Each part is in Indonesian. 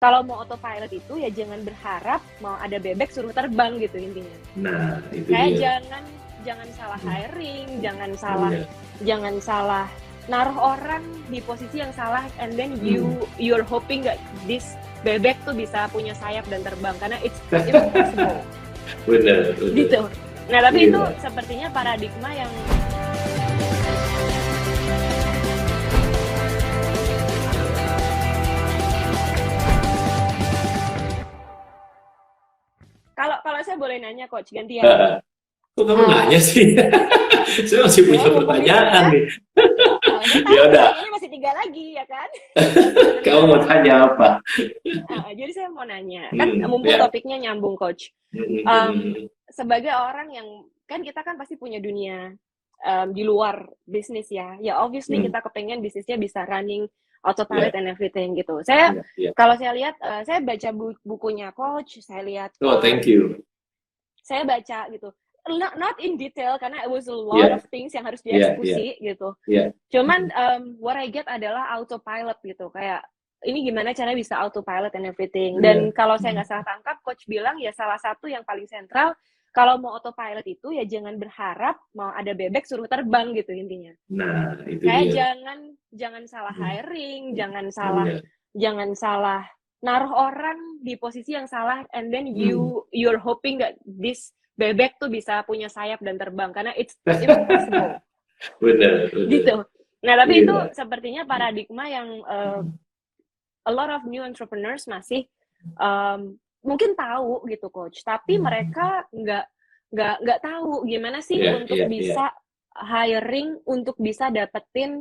kalau mau autopilot itu ya jangan berharap mau ada bebek suruh terbang gitu intinya. Nah, itu Kayak dia. jangan salah hiring, jangan Iya. salah naruh orang di posisi yang salah, and then you're hoping that this bebek tuh bisa punya sayap dan terbang, karena it's impossible. Benar. Gitu. Nah, tapi Iya. itu sepertinya paradigma yang kalau saya boleh nanya coach gantian. Kok kamu nanya sih? Saya masih punya pertanyaan nih. Ya udah. Ini masih 3 lagi ya kan? Kamu mau tanya apa? Jadi saya mau nanya, kan mumpung topiknya nyambung coach. Sebagai orang yang kan kita kan pasti punya dunia di luar bisnis ya. Ya obviously kita kepengen bisnisnya bisa running autopilot and everything gitu. Kalau saya lihat, saya baca bukunya coach, saya lihat. Oh, thank you. Saya baca gitu. Not in detail karena it was a lot of things yang harus dieksekusi gitu. Cuman what I get adalah autopilot gitu. Kayak ini gimana caranya bisa autopilot and everything. Dan kalau saya nggak salah tangkap, coach bilang ya salah satu yang paling sentral, kalau mau autopilot itu ya jangan berharap mau ada bebek suruh terbang gitu intinya. Nah, itu kayak dia. jangan salah hiring, jangan salah naruh orang di posisi yang salah, and then you're hoping that this bebek tuh bisa punya sayap dan terbang, karena it's impossible. Benar. Gitu. Nah, tapi itu sepertinya paradigma yang a lot of new entrepreneurs masih mungkin tahu gitu coach, tapi mereka nggak tahu gimana sih untuk bisa hiring, untuk bisa dapetin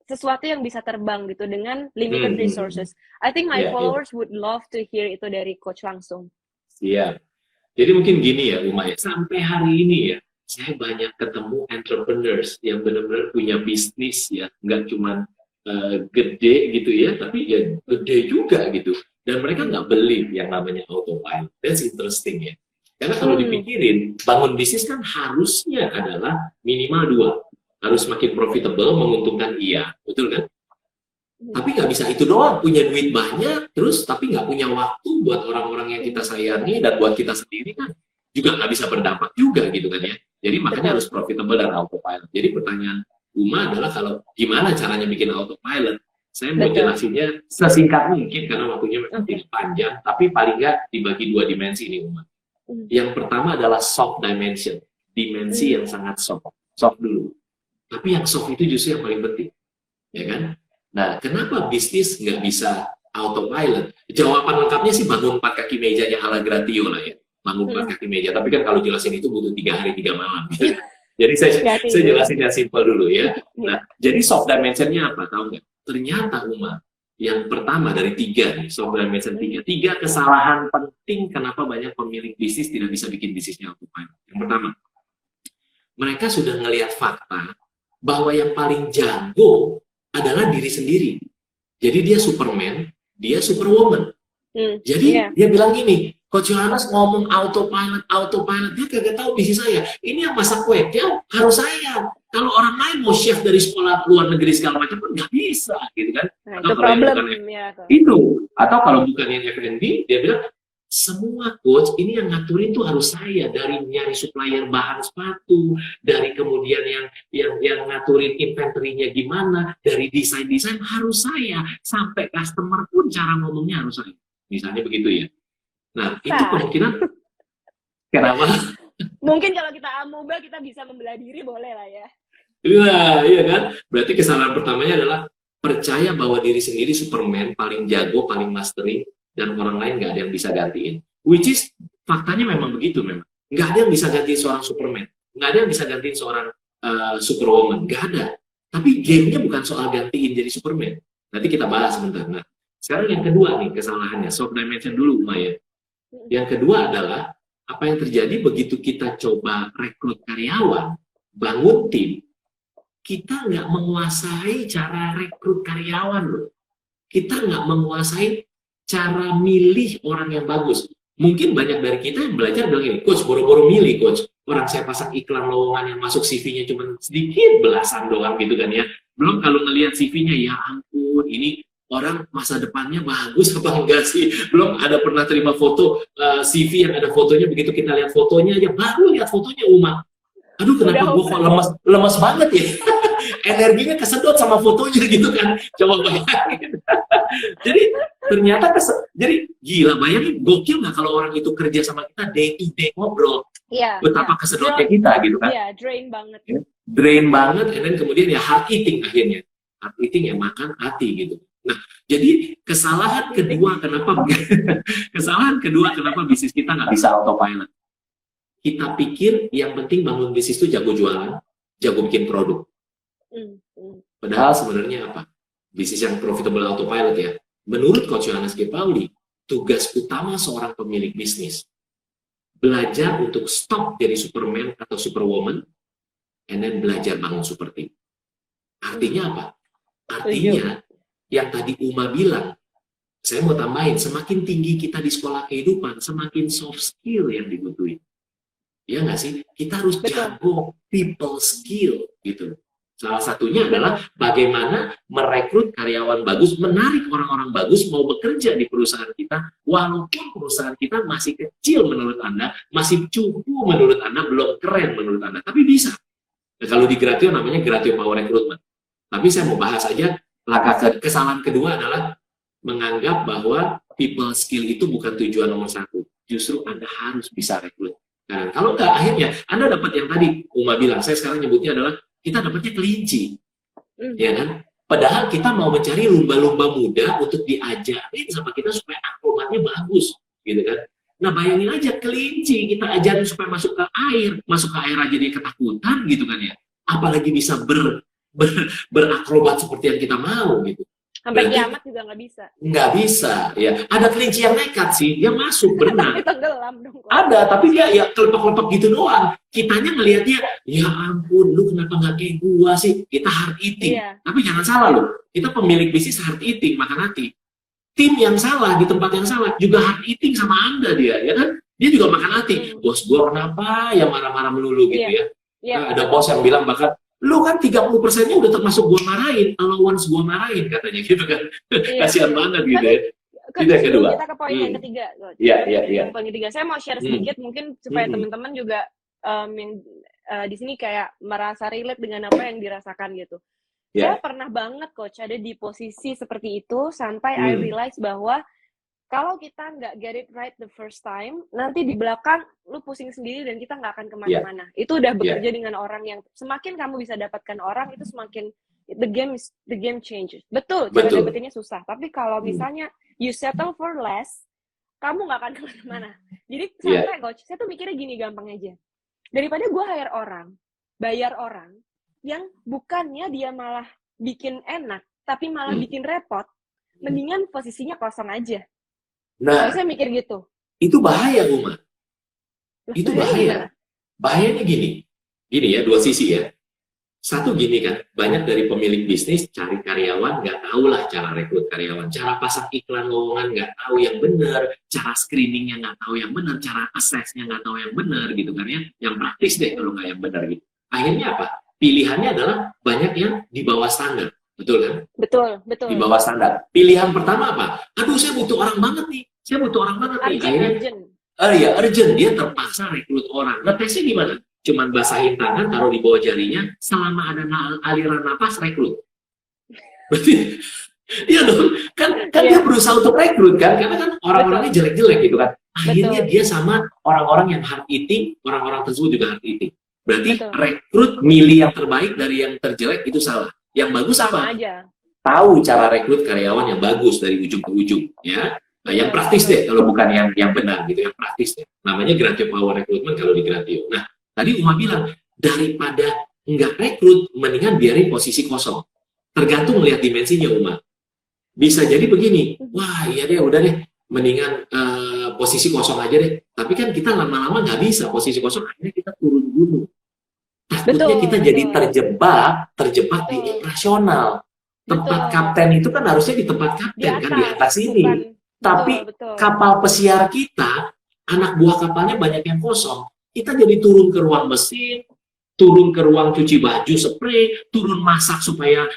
sesuatu yang bisa terbang gitu dengan limited resources. I think my followers would love to hear itu dari coach langsung. Iya. Jadi mungkin gini ya Uma ya, sampai hari ini ya saya banyak ketemu entrepreneurs yang benar-benar punya bisnis ya, nggak cuma gede gitu ya, tapi ya gede juga gitu. Dan mereka nggak believe yang namanya autopilot. That's interesting ya. Karena kalau dipikirin, bangun bisnis kan harusnya adalah minimal 2. Harus makin profitable, menguntungkan betul kan? Tapi nggak bisa itu doang, punya duit banyak, terus tapi nggak punya waktu buat orang-orang yang kita sayangi dan buat kita sendiri kan juga nggak bisa berdampak juga gitu kan ya. Jadi makanya harus profitable dan autopilot. Jadi pertanyaan Uma adalah kalau gimana caranya bikin autopilot, saya mau jelasinnya sesingkat mungkin karena waktunya tidak panjang, tapi paling nggak dibagi 2 dimensi ini Uma. Yang pertama adalah soft dimension, dimensi yang sangat soft dulu. Tapi yang soft itu justru yang paling penting, ya kan? Nah, kenapa bisnis nggak bisa autopilot? Jawaban lengkapnya sih bangun 4 kaki mejanya ala Gratio lah ya. Bangun 4 kaki meja. Tapi kan kalau jelasin itu butuh 3 hari 3 malam. Jadi saya jelasin yang simple dulu ya. Nah, jadi soft dimensionnya apa? Tahu nggak? Ternyata Uma, yang pertama dari 3 nih, soft dimension 3 kesalahan penting kenapa banyak pemilik bisnis tidak bisa bikin bisnisnya autopilot. Yang pertama, mereka sudah ngelihat fakta bahwa yang paling jago adalah diri sendiri. Jadi dia Superman, dia Superwoman. Jadi dia bilang gini, Coach Yohanes ngomong autopilot, dia kagak tahu bisnis saya. Ini yang masak kue, dia harus saya. Kalau orang lain mau chef dari sekolah luar negeri segala macam pun nggak bisa, gitu kan? Nah, atau itu problem ya. Itu, atau kalau bukan yang F&B, dia bilang semua coach ini yang ngaturin tuh harus saya, dari nyari supplier bahan sepatu, dari kemudian yang ngaturin inventory-nya gimana, dari desain harus saya, sampai customer pun cara ngomongnya harus saya. Misalnya begitu ya. Nah, itu kemungkinan kenapa? Mungkin kalau kita amoeba kita bisa membelah diri, boleh lah ya. Iya kan? Berarti kesalahan pertamanya adalah percaya bahwa diri sendiri Superman, paling jago, paling mastering, dan orang lain nggak ada yang bisa gantiin. Which is, faktanya memang begitu memang. Nggak ada yang bisa gantiin seorang Superman. Nggak ada yang bisa gantiin seorang Superwoman. Nggak ada. Tapi game-nya bukan soal gantiin jadi Superman. Nanti kita bahas sebentar. Nah, sekarang yang kedua nih kesalahannya. Soft dimension dulu, Maya. Yang kedua adalah, apa yang terjadi begitu kita coba rekrut karyawan, bangun tim, kita nggak menguasai cara rekrut karyawan loh. Kita nggak menguasai cara milih orang yang bagus. Mungkin banyak dari kita yang belajar bilang ini, coach, boro-boro milih, coach. Orang saya pasang iklan lowongan yang masuk CV-nya cuma sedikit belasan doang gitu kan ya. Belum kalau ngelihat CV-nya, ya ampun, ini orang masa depannya bagus apa enggak sih? Belum ada pernah terima foto CV yang ada fotonya, begitu kita lihat fotonya aja, baru lihat fotonya Uma. Aduh, kenapa gue kok lemas banget ya? Energinya kesedot sama fotonya gitu kan. Coba bayangin. Jadi ternyata jadi gila, bayangin gokil nggak kalau orang itu kerja sama kita day to day ngobrol. Iya. Betapa kesedotnya kita gitu kan. Iya, drain banget. Drain banget, and then kemudian ya heart eating akhirnya. Heart eating ya makan hati gitu. Nah, jadi kesalahan kedua kenapa bisnis kita nggak bisa autopilot. Kita pikir yang penting bangun bisnis itu jago jualan, jago bikin produk. Padahal sebenarnya apa? Bisnis yang profitable autopilot ya. Menurut Coach Johannes G. Pauli, tugas utama seorang pemilik bisnis belajar untuk stop jadi Superman atau Superwoman, and then belajar bangun super team. Artinya apa? Artinya yang tadi Uma bilang, saya mau tambahin, semakin tinggi kita di sekolah kehidupan, semakin soft skill yang dibutuhin. Ya nggak sih? Kita harus jago people skill gitu. Salah satunya adalah bagaimana merekrut karyawan bagus, menarik orang-orang bagus mau bekerja di perusahaan kita, walaupun perusahaan kita masih kecil menurut Anda, masih cukup menurut Anda, belum keren menurut Anda, tapi bisa. Nah, kalau di Gratio namanya Gratio Power Recruitment. Tapi saya mau bahas aja, kesalahan kedua adalah menganggap bahwa people skill itu bukan tujuan nomor satu. Justru Anda harus bisa rekrut. Nah, kalau nggak, akhirnya Anda dapat yang tadi Uma bilang, saya sekarang nyebutnya adalah kita dapatnya kelinci, ya kan? Padahal kita mau mencari lumba-lumba muda untuk diajarin sama kita supaya akrobatnya bagus, gitu kan? Nah, bayangin aja kelinci kita ajarin supaya masuk ke air aja dia ketakutan, gitu kan ya? Apalagi bisa berakrobat seperti yang kita mau, gitu. Sampai kiamat juga nggak bisa. Nggak bisa, ya. Ada kelinci yang nekat sih, dia masuk berenang. Tenggelam dong. Ada, tapi dia ya kelepek-kelepek gitu doang. Kitanya ngelihatnya, ya ampun, lu kenapa nggak kayak gua sih? Kita hard eating. Iya. Tapi jangan salah loh, kita pemilik bisnis hard eating, makan hati. Tim yang salah, di tempat yang salah, juga hard eating sama Anda dia, ya kan? Dia juga makan hati. Bos gua kenapa ya marah-marah melulu gitu ya. Nah, ada bos yang bilang bahkan, lu kan 30%-nya udah termasuk gua marahin, allowance gua marahin katanya gitu kan. Kasihan banget gitu ya. Itu yang kedua. Kita ke poin yang ketiga. Iya. Poin ketiga, saya mau share sedikit mungkin supaya teman-teman juga yang di sini kayak merasa relate dengan apa yang dirasakan gitu. Saya pernah banget coach ada di posisi seperti itu sampai I realize bahwa kalau kita nggak get it right the first time, nanti di belakang lu pusing sendiri dan kita nggak akan kemana-mana. Itu udah bekerja dengan orang yang semakin kamu bisa dapatkan orang itu semakin the game changes. Betul. Cara dapetinnya susah. Tapi kalau misalnya you settle for less, kamu nggak akan kemana-mana. Jadi sampai coach, saya tuh mikirnya gini gampang aja. Daripada gue hire orang, bayar orang yang bukannya dia malah bikin enak, tapi malah bikin repot, mendingan posisinya kosong aja. Nah, saya mikir gitu. Itu bahaya, Uma. Itu bahaya. Bahayanya gini ya, dua sisi ya. Satu gini kan, banyak dari pemilik bisnis cari karyawan, nggak tahu lah cara rekrut karyawan, cara pasang iklan lowongan nggak tahu yang benar, cara screeningnya nggak tahu yang benar, cara assessnya nggak tahu yang benar gitu kan ya, yang praktis deh kalau nggak yang benar gitu. Akhirnya apa? Pilihannya adalah banyak yang di bawah standar. Betul kan? Betul. Di bawah standar. Pilihan pertama apa? Aduh, saya butuh orang banget nih. Akhirnya, urgent. Dia terpaksa rekrut orang. Ngetesnya gimana? Cuman basahin tangan, taruh di bawah jarinya, selama ada aliran napas, rekrut. Berarti, iya dong. Kan dia berusaha untuk rekrut kan? Karena kan orang-orangnya jelek-jelek gitu kan. Akhirnya dia sama orang-orang yang hard eating, orang-orang tersebut juga hard eating. Berarti rekrut, milih yang terbaik dari yang terjelek itu salah. Yang bagus apa? Tahu cara rekrut karyawan yang bagus dari ujung ke ujung, ya. Nah, yang praktis deh, kalau bukan yang benar gitu, yang praktis deh. Namanya Gratio Power Recruitment kalau di Gratio. Nah, tadi Uma bilang, daripada nggak rekrut, mendingan biarin posisi kosong. Tergantung melihat dimensinya, Uma. Bisa jadi begini, wah iya deh, udah deh, mendingan posisi kosong aja deh. Tapi kan kita lama-lama nggak bisa posisi kosong, akhirnya kita turun gunung. Takutnya kita jadi terjebak di operasional. Tempat kapten itu kan harusnya di tempat kapten, kan di atas ini. Tapi kapal pesiar kita, anak buah kapalnya banyak yang kosong. Kita jadi turun ke ruang mesin, turun ke ruang cuci baju, spray, turun masak supaya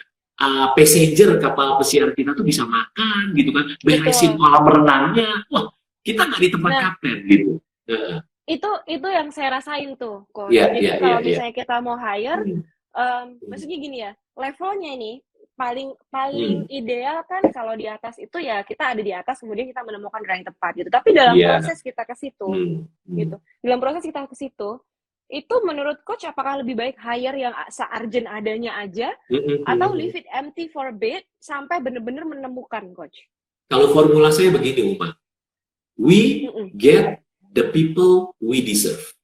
passenger kapal pesiar kita tuh bisa makan gitu kan, beresin kolam renangnya. Wah, kita nggak di tempat kapten gitu. Itu yang saya rasain tuh, Coach. Jadi kalau misalnya kita mau hire, maksudnya gini ya, levelnya ini paling ideal kan kalau di atas itu ya kita ada di atas, kemudian kita menemukan gerak yang tepat gitu. Tapi dalam proses kita ke situ, gitu. Dalam proses kita ke situ, itu menurut Coach apakah lebih baik hire yang se-urgent adanya aja, atau leave it empty for a bit sampai benar-benar menemukan, Coach? Kalau formula saya begini, Uma. We get the people we deserve.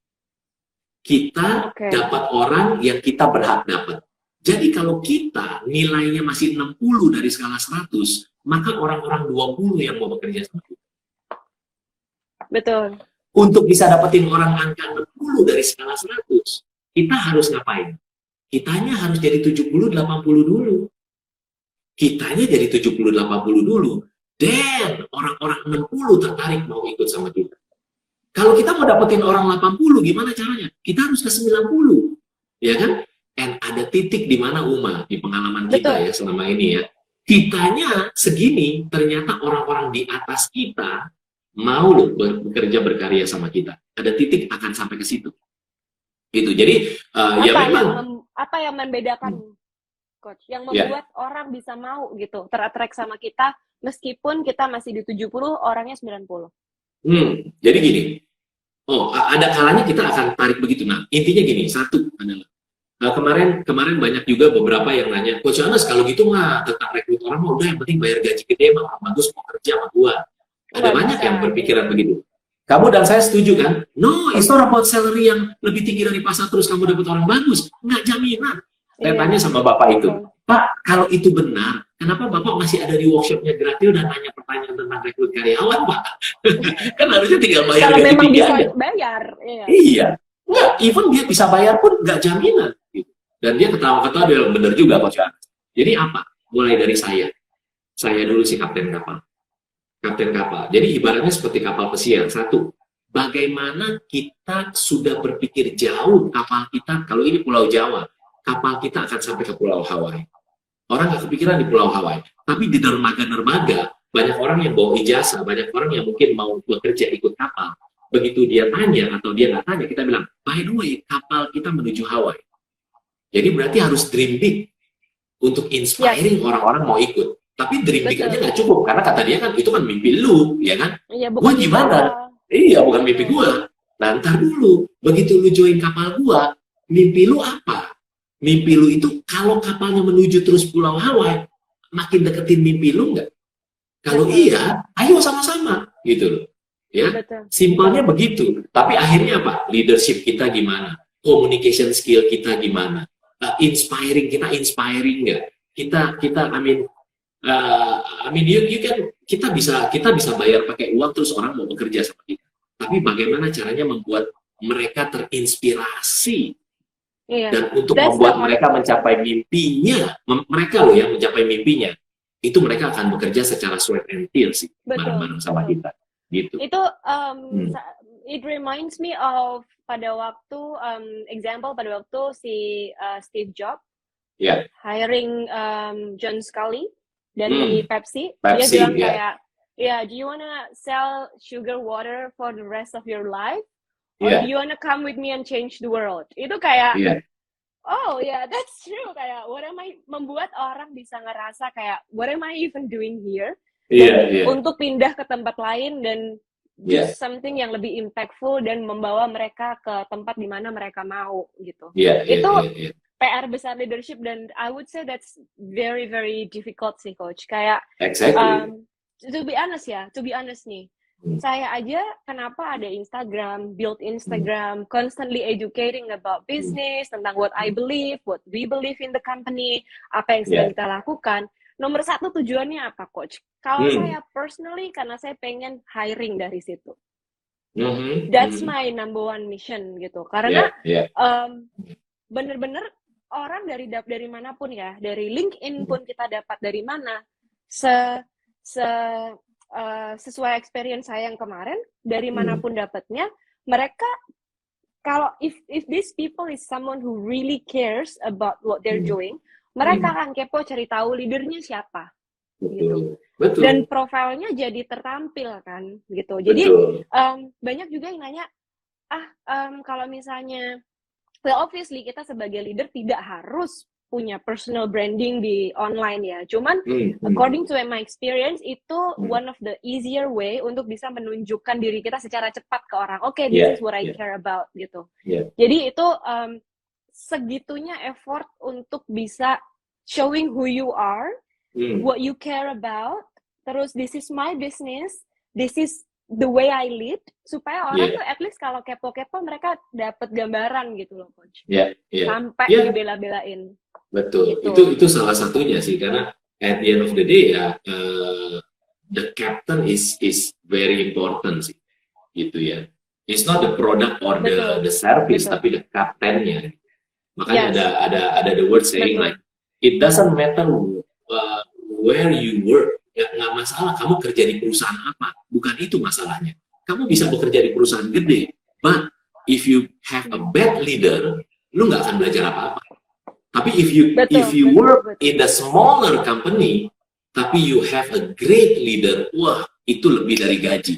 Kita dapat orang yang kita berhak dapat. Jadi kalau kita nilainya masih 60 dari skala 100, maka orang-orang 20 yang mau bekerja sama kita. Betul. Untuk bisa dapetin orang angka 60 dari skala 100, kita harus ngapain? Kitanya harus jadi 70-80 dulu. Kitanya jadi 70-80 dulu. Dan orang-orang 60 tertarik mau ikut sama kita. Kalau kita mau dapetin orang 80, gimana caranya? Kita harus ke 90. Ya kan? Dan ada titik di mana, Uma, di pengalaman kita ya selama ini ya. Kitanya segini, ternyata orang-orang di atas kita mau loh bekerja berkarya sama kita. Ada titik akan sampai ke situ. Gitu. Jadi ya memang apa yang membedakan, Coach? Yang membuat orang bisa mau gitu, ter-attract sama kita meskipun kita masih di 70, orangnya 90. Jadi gini, ada kalanya kita akan tarik begitu. Nah, intinya gini, satu adalah kemarin banyak juga beberapa yang nanya, Coach Anas kalau gitu mah tentang rekrut orang mah udah yang penting bayar gaji gede mah bagus mau kerja sama gua. Ada banyak yang berpikiran begitu. Kamu dan saya setuju kan? No, it's not about salary yang lebih tinggi dari pasar terus kamu dapat orang bagus. Nggak jaminan. Saya tanya sama Bapak itu, Pak, kalau itu benar, kenapa Bapak masih ada di workshopnya Gratil dan nanya pertanyaan tentang rekrut karyawan, Pak? Kan harusnya tinggal bayar gaji tinggi bisa aja. Bayar. Iya. Nggak, even dia bisa bayar pun nggak jaminan. Gitu. Dan dia ketawa-ketawa, dia benar juga, Coach. Jadi apa? Mulai dari saya. Saya dulu si kapten kapal. Kapten kapal. Jadi ibaratnya seperti kapal pesiar. Satu, bagaimana kita sudah berpikir jauh kapal kita, kalau ini Pulau Jawa, kapal kita akan sampai ke Pulau Hawaii. Orang nggak kepikiran di Pulau Hawaii. Tapi di dermaga-dermaga, banyak orang yang bawa ijazah, banyak orang yang mungkin mau bekerja ikut kapal. Begitu dia tanya atau dia nggak tanya, kita bilang, by the way, kapal kita menuju Hawaii. Jadi berarti harus dream big untuk inspiring orang-orang mau ikut. Tapi dream big aja nggak cukup, karena kata dia kan, itu kan mimpi lu, ya kan? Iya, gua gimana? Iya, bukan mimpi gua. Nah, ntar dulu, begitu lu join kapal gua, mimpi lu apa? Mimpi lu itu, kalau kapalnya menuju terus Pulau Hawaii, makin deketin mimpi lu nggak? Kalau iya, ayo sama-sama, gitu loh. Ya, simpelnya begitu. Tapi akhirnya apa? Leadership kita gimana? Communication skill kita gimana? Inspiring kita nggak? Kita, you can, kita bisa bayar pakai uang terus orang mau bekerja sama kita. Tapi bagaimana caranya membuat mereka terinspirasi dan untuk membuat mereka mencapai mimpinya, mereka loh yang mencapai mimpinya, itu mereka akan bekerja secara sweat and tears sih, bareng-bareng sama kita. Gitu. Itu it reminds me of pada waktu example pada waktu si Steve Jobs hiring John Scully dari Pepsi. Dia bilang kayak, do you wanna sell sugar water for the rest of your life, or do you wanna come with me and change the world? Itu kayak oh yeah, that's true. Kayak what am I, membuat orang bisa ngerasa kayak what am I even doing here? Untuk pindah ke tempat lain dan do something yang lebih impactful dan membawa mereka ke tempat di mana mereka mau gitu. Itu PR besar leadership, dan I would say that's very very difficult sih, Coach. Kayak to be honest nih, saya aja kenapa ada Instagram, build Instagram, constantly educating about business, tentang what I believe, what we believe in the company, apa yang sedang kita lakukan. Nomor satu tujuannya apa, Coach? Kalau saya personally, karena saya pengen hiring dari situ. That's my number one mission gitu. Karena bener-bener orang dari manapun ya, dari LinkedIn pun kita dapat dari mana, sesuai experience saya yang kemarin, dari manapun dapatnya, mereka kalau if these people is someone who really cares about what they're doing, mereka akan kepo cari tahu leadernya siapa. Betul. Gitu. Betul. Dan profilnya jadi tertampil kan, gitu. Jadi banyak juga yang nanya, kalau misalnya, well obviously kita sebagai leader tidak harus punya personal branding di online ya. Cuman according to my experience itu one of the easier way untuk bisa menunjukkan diri kita secara cepat ke orang. Oke, this is what I care about gitu. Jadi itu segitunya effort untuk bisa showing who you are, what you care about, terus this is my business, this is the way I lead, supaya orang tuh at least kalau kepo-kepo mereka dapat gambaran gitu loh, Coach. Sampai dibela-belain. Betul, gitu. itu salah satunya sih, karena at the end of the day ya, the captain is very important sih, gitu ya. It's not the product or the service, tapi the captainnya. Makanya ada the word saying like, it doesn't matter where you work, ya nggak masalah kamu kerja di perusahaan apa, bukan itu masalahnya. Kamu bisa bekerja di perusahaan gede, but if you have a bad leader, lu nggak akan belajar apa-apa. Tapi if you work in the smaller company, tapi you have a great leader, wah itu lebih dari gaji.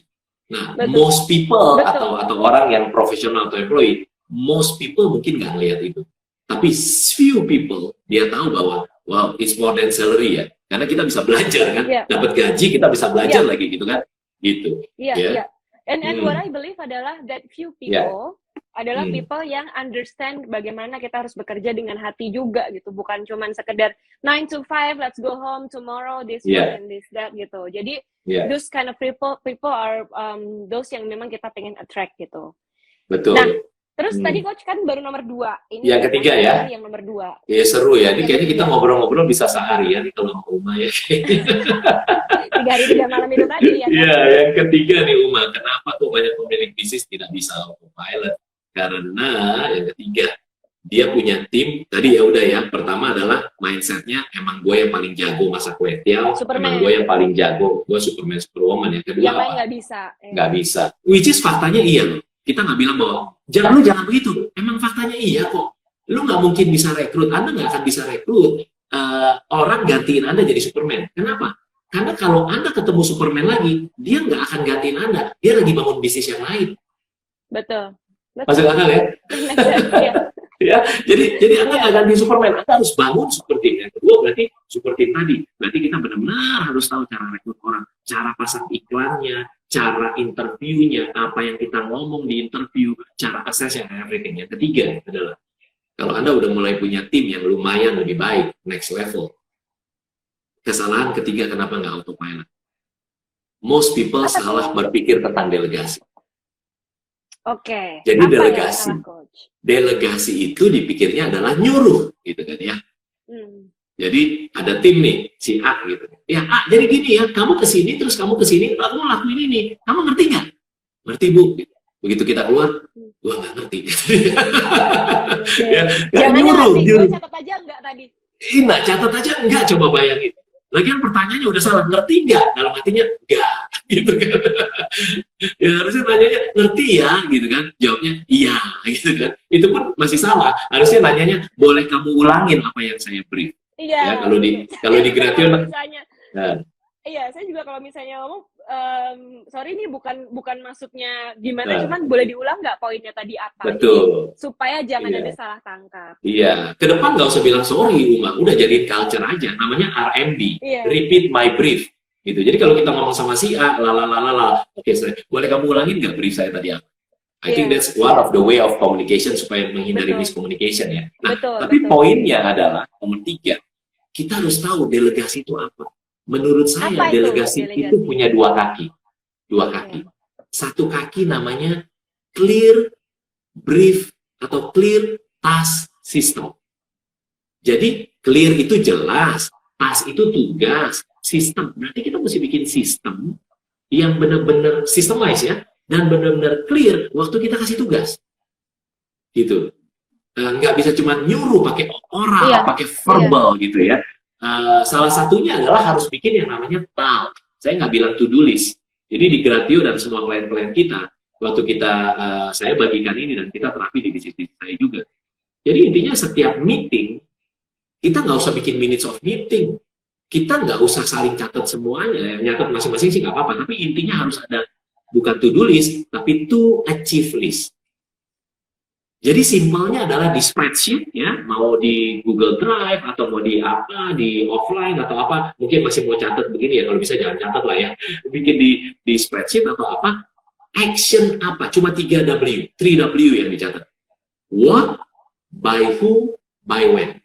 Nah, most people atau orang yang profesional atau employee, most people mungkin nggak ngelihat itu. Tapi few people dia tahu bahwa wow it's more than salary ya, karena kita bisa belajar kan, dapat gaji kita bisa belajar lagi gitu kan, gitu. And what I believe adalah that few people adalah people yang understand bagaimana kita harus bekerja dengan hati juga gitu, bukan cuman sekedar 9 to 5 let's go home tomorrow this one and this that gitu. Jadi those kind of people are those yang memang kita pengen attract gitu. Betul. Nah, terus tadi Coach kan baru nomor 2. Ini yang ketiga ya. Yang nomor 2. Ya seru ya. Ini kayaknya kita ngobrol-ngobrol bisa seharian kalau mau Uma ya. 3 hari 3 malam itu tadi ya. Iya, yang ketiga nih Uma, kenapa tuh banyak pemilik bisnis tidak bisa autopilot? Karena yang ketiga dia punya tim. Tadi ya udah ya. Pertama adalah mindsetnya emang gue yang paling jago masak kue tiaw. Emang gue yang paling jago. Gue Superman Superwoman. Yang kedua yang lain nggak bisa. Nggak bisa. Which is faktanya iya loh. Kita nggak bilang bahwa jangan begitu. Emang faktanya iya kok. Lu nggak mungkin bisa rekrut. Anda nggak akan bisa rekrut orang gantiin Anda jadi Superman. Kenapa? Karena kalau Anda ketemu Superman lagi, dia nggak akan gantiin Anda. Dia lagi bangun bisnis yang lain. Betul. Masuk akal ya? Ya, jadi Anda nggak ganti Superman, Anda harus bangun super team. Yang kedua berarti super team tadi. Berarti kita benar-benar harus tahu cara rekrut orang, cara pasang iklannya, cara interviewnya, apa yang kita ngomong di interview, cara assessnya, everything. Yang ketiga adalah kalau Anda udah mulai punya tim yang lumayan lebih baik, next level. Kesalahan ketiga kenapa nggak autopilot? Most people salah berpikir tentang delegasi. Oke. Jadi delegasi itu dipikirnya adalah nyuruh, gitu kan ya. Jadi ada tim nih, si A gitu. Ya A, jadi gini ya, kamu kesini terus kamu kesini, kamu lakuin ini. Kamu ngerti nggak? Ngerti Bu. Begitu kita keluar, gua nggak ngerti. Nyuruh. Catat aja enggak tadi? Nah, catat aja enggak, coba bayangin. Lagian pertanyaannya udah salah, ngerti nggak? Dalam artinya enggak, gitu kan. Ya harusnya tanyanya ngerti ya, gitu kan. Jawabnya iya, gitu kan. Itu pun masih salah. Harusnya nanyanya, boleh kamu ulangin apa yang saya brief? Iya. Ya, kalau di Gration. Iya, saya juga kalau misalnya ngomong, sorry ini bukan maksudnya gimana, cuman boleh diulang nggak poinnya tadi apa? Betul. Jadi, supaya jangan ada salah tangkap. Iya, ke depan nggak usah bilang sorry, Uma. Udah jadiin culture aja. Namanya RMB, repeat my brief. Gitu. Jadi kalau kita ngomong sama si A, oke, boleh kamu ulangin nggak brief saya tadi apa? I think that's one of the way of communication supaya menghindari miscommunication ya. Nah, tapi poinnya adalah nomor 3, kita harus tahu delegasi itu apa. Menurut saya delegasi itu punya 2 kaki. 2 kaki. Satu kaki namanya clear brief atau clear task system. Jadi clear itu jelas, task itu tugas, sistem. Berarti kita mesti bikin sistem yang benar-benar systemize ya, dan benar-benar clear waktu kita kasih tugas. Gitu. Nggak bisa cuma nyuruh pakai oral, pakai verbal gitu ya. Salah satunya adalah harus bikin yang namanya TAL. Saya nggak bilang to-do list. Jadi di Gratio dan semua klien-klien kita, waktu saya bagikan ini dan kita terapi di bisnis saya juga. Jadi intinya setiap meeting, kita nggak usah bikin minutes of meeting. Kita nggak usah saling catat semuanya, nyatat masing-masing sih nggak apa-apa, tapi intinya harus ada, bukan to-do list, tapi to achieve list. Jadi simpelnya adalah di spreadsheet, ya, mau di Google Drive, atau mau di apa, di offline, atau apa, mungkin masih mau catat begini ya, kalau bisa jangan catat lah ya, bikin di spreadsheet atau apa, action apa, cuma 3W yang dicatat. What, by who, by when.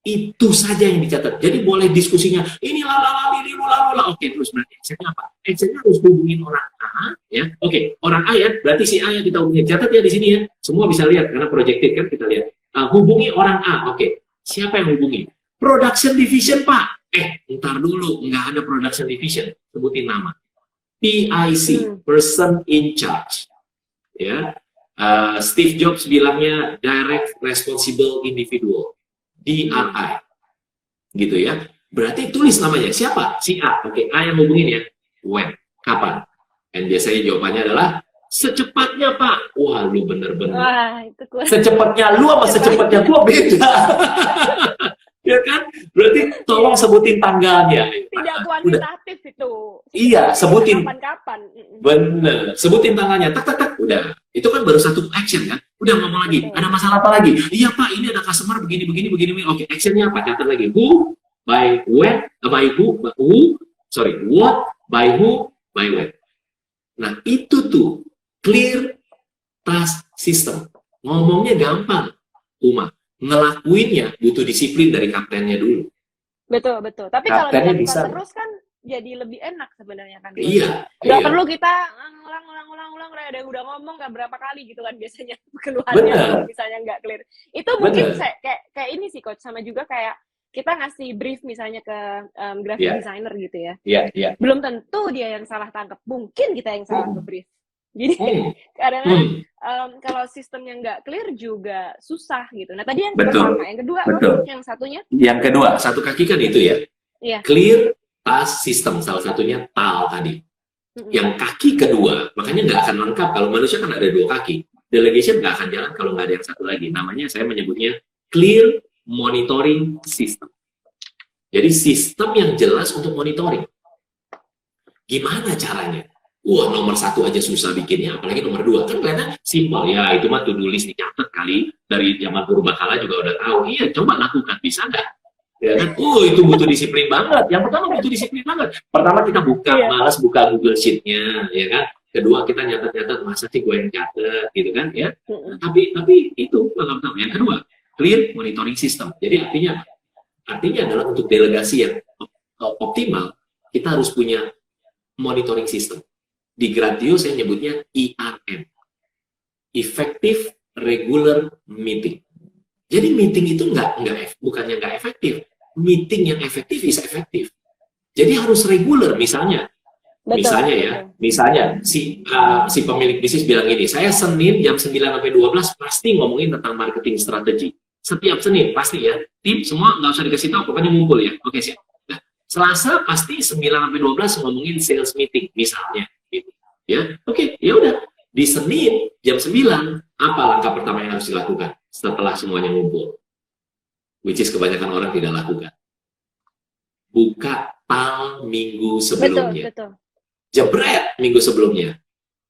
Itu saja yang dicatat. Jadi boleh diskusinya, ini lalala, ini lula. Oke, terus berarti actionnya apa? Actionnya harus hubungin orang A, ya. Oke, orang A ya, berarti si A yang kita hubungin. Catat ya di sini ya. Semua bisa lihat, karena projected kan kita lihat. Hubungi orang A, oke. Siapa yang hubungi? Production division, Pak. Ntar dulu, nggak ada production division. Sebutin nama. PIC, person in charge. Ya. Steve Jobs bilangnya direct responsible individual. DRI, gitu ya. Berarti tulis namanya, siapa? Si A. Oke, A yang hubungin ya. When? Kapan? Dan biasanya jawabannya adalah secepatnya, Pak. Wah, lu bener-bener. Wah, itu secepatnya lu sama secepatnya gua beda. Ya kan? Berarti tolong sebutin tanggalnya. Tidak kuantitatif itu. Iya, sebutin. Kapan-kapan. Bener. Sebutin tanggalnya. Tak. Udah. Itu kan baru satu action kan? Udah ngomong lagi. Ada masalah apa lagi? Iya, Pak, ini ada customer begini. Oke, actionnya apa? Catat lagi. Who, by when, by who, what, by who, by when. Nah, itu tuh clear task system. Ngomongnya gampang, Uma. Ngelakuinnya butuh disiplin dari kaptennya dulu. Betul. Tapi kalau dilakukan terus kan jadi lebih enak sebenarnya kan. Iya. Nggak perlu kita ngulang, udah ngomong kan berapa kali gitu kan biasanya keluhannya kalau misalnya nggak clear. Itu mungkin kayak ini sih Coach, sama juga kayak kita ngasih brief misalnya ke graphic designer gitu ya. Iya. Belum tentu dia yang salah tangkap, mungkin kita yang salah nge-brief. Jadi kadang-kadang kalau sistemnya nggak clear juga susah gitu. Nah tadi yang pertama, yang kedua, yang satunya? Yang kedua, satu kaki kan itu ya. Iya. Clear task system, salah satunya TAL tadi. Yang kaki kedua, makanya nggak akan lengkap kalau manusia kan ada 2 kaki. Delegation nggak akan jalan kalau nggak ada yang satu lagi. Namanya saya menyebutnya clear monitoring system. Jadi sistem yang jelas untuk monitoring. Gimana caranya? Wah, nomor 1 aja susah bikinnya, apalagi nomor 2. Kan kelihatan simpel ya, itu mah to-do list dicatat kali. Dari zaman purbakala juga udah tahu. Iya, coba lakukan, bisa nggak? Ya kan? Itu butuh disiplin banget. Yang pertama butuh disiplin banget. Pertama kita malas buka Google Sheet-nya, ya kan? Kedua kita nyatet-nyatet, masa sih gue yang catet, gitu kan? Ya. Tapi itu yang pertama. Yang kedua, clear monitoring system. Jadi artinya adalah untuk delegasi yang optimal, kita harus punya monitoring system. Di Gratio saya nyebutnya ERM, Effective Regular Meeting. Jadi meeting itu bukannya nggak efektif. Meeting yang efektif bisa efektif. Jadi harus regular, misalnya si pemilik bisnis bilang ini, saya Senin jam 9 sampai 12 pasti ngomongin tentang marketing strategi. Setiap Senin pasti ya. Tim semua nggak usah dikasih tahu, pokoknya ngumpul ya. Oke, siap. Nah, Selasa pasti 9 sampai 12 ngomongin sales meeting misalnya. Ya, oke, ya udah. Di Senin jam 9, apa langkah pertama yang harus dilakukan setelah semuanya ngumpul? Which is kebanyakan orang tidak lakukan. Buka TAL minggu sebelumnya. Betul. Jebret minggu sebelumnya.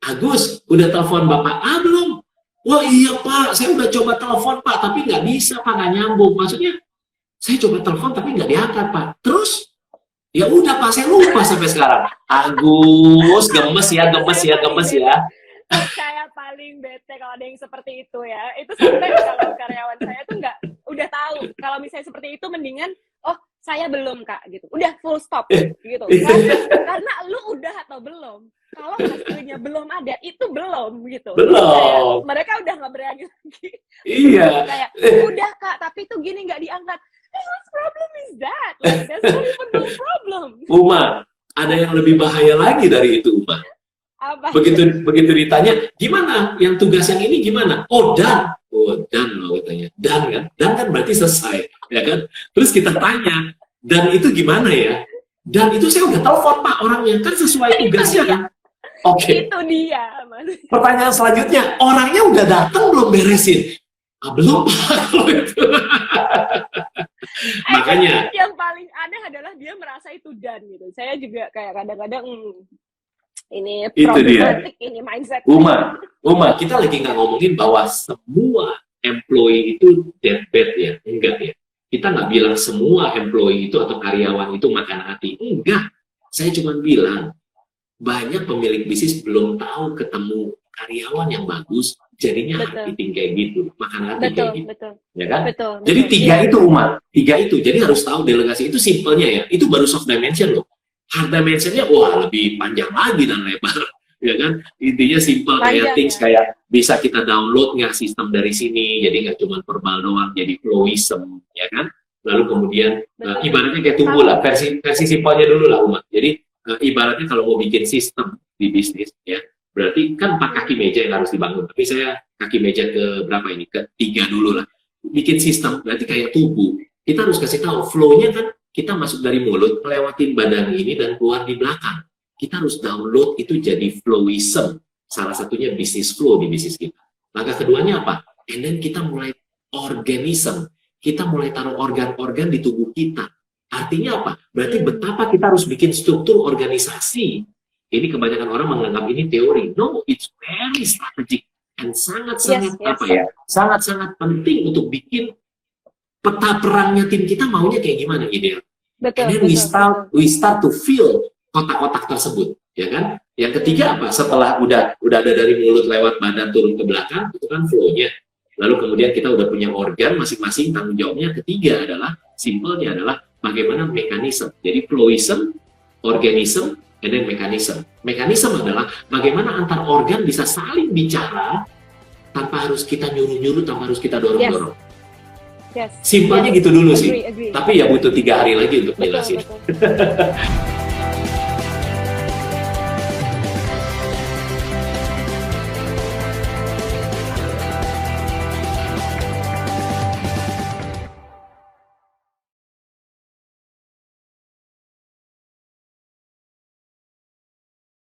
Agus, udah telepon Bapak? Belum. Wah iya Pak, saya udah coba telepon Pak, tapi nggak bisa Pak, nggak nyambung. Maksudnya, saya coba telepon tapi nggak diangkat Pak. Terus? Ya udah Pak, saya lupa sampai sekarang. Agus, gemes ya. Saya paling bete kalau ada yang seperti itu ya. Itu sampai kalau karyawan saya tuh udah tahu. Kalau misalnya seperti itu mendingan, saya belum Kak gitu. Udah full stop gitu. Karena lu udah atau belum. Kalau hasilnya belum ada, itu belum gitu. Belum. Kayak, mereka udah nggak berani lagi. Iya. Kayak udah Kak, tapi itu gini nggak diangkat. What problem is that? Like, that's not even no problem. Uma, ada yang lebih bahaya lagi dari itu, Uma. Apa? Begitu ditanya, gimana? Yang tugas yang ini gimana? Dan loh katanya. Dan kan berarti selesai, ya kan? Terus kita tanya, dan itu gimana ya? Dan itu saya udah telepon Pak orangnya, kan sesuai tugasnya kan? Oke. Itu dia. Mas. Pertanyaan selanjutnya, orangnya udah datang belum beresin? belum kalau itu. Makanya yang paling aneh adalah dia merasa itu done gitu. Saya juga kayak kadang-kadang ini problematik, ini mindset. Uma, kita lagi nggak ngomongin bahwa semua employee itu deadbed ya, enggak ya. Kita nggak bilang semua employee itu atau karyawan itu makan hati, enggak. Saya cuma bilang banyak pemilik bisnis belum tahu ketemu karyawan yang bagus, jadinya marketing kayak gitu, makan hati kayak gitu, ya kan? Jadi tiga itu Uma, tiga itu. Jadi harus tahu delegasi itu simpelnya ya. Itu baru soft dimension loh. Hard dimensionnya wah lebih panjang lagi dan lebar, ya kan? Intinya simple kayak things kayak bisa kita download nggak sistem dari sini, jadi nggak cuma verbal doang, jadi flowism, ya kan? Lalu kemudian ibaratnya kayak tumbuh lah, versi simpelnya dulu lah Uma. Jadi ibaratnya kalau mau bikin sistem di bisnis, ya berarti kan 4 kaki meja yang harus dibangun. Tapi saya kaki meja ke berapa ini? Ke 3 dulu lah. Bikin sistem berarti kayak tubuh. Kita harus kasih tahu flow-nya kan. Kita masuk dari mulut, melewatin badan ini, dan keluar di belakang. Kita harus download itu jadi flowism. Salah satunya bisnis flow di bisnis kita. Langkah keduanya apa? And then kita mulai organism. Kita mulai taruh organ-organ di tubuh kita. Artinya apa? Berarti betapa kita harus bikin struktur organisasi. Ini kebanyakan orang menganggap ini teori. No, it's very strategic. And sangat-sangat sangat-sangat penting untuk bikin peta perangnya tim kita maunya kayak gimana ideal. And then we start to feel kotak-kotak tersebut, ya kan? Yang ketiga apa? Setelah udah ada dari mulut lewat badan turun ke belakang, itu kan flow-nya. Lalu kemudian kita udah punya organ masing-masing, tanggung jawabnya. Ketiga adalah simpelnya adalah bagaimana mekanisme. Jadi flowism, organism, and then mekanisme. Mekanisme adalah bagaimana antar organ bisa saling bicara tanpa harus kita nyuruh-nyuruh, tanpa harus kita dorong-dorong. Simpelnya gitu dulu sih. Tapi ya butuh 3 hari lagi untuk jelasin.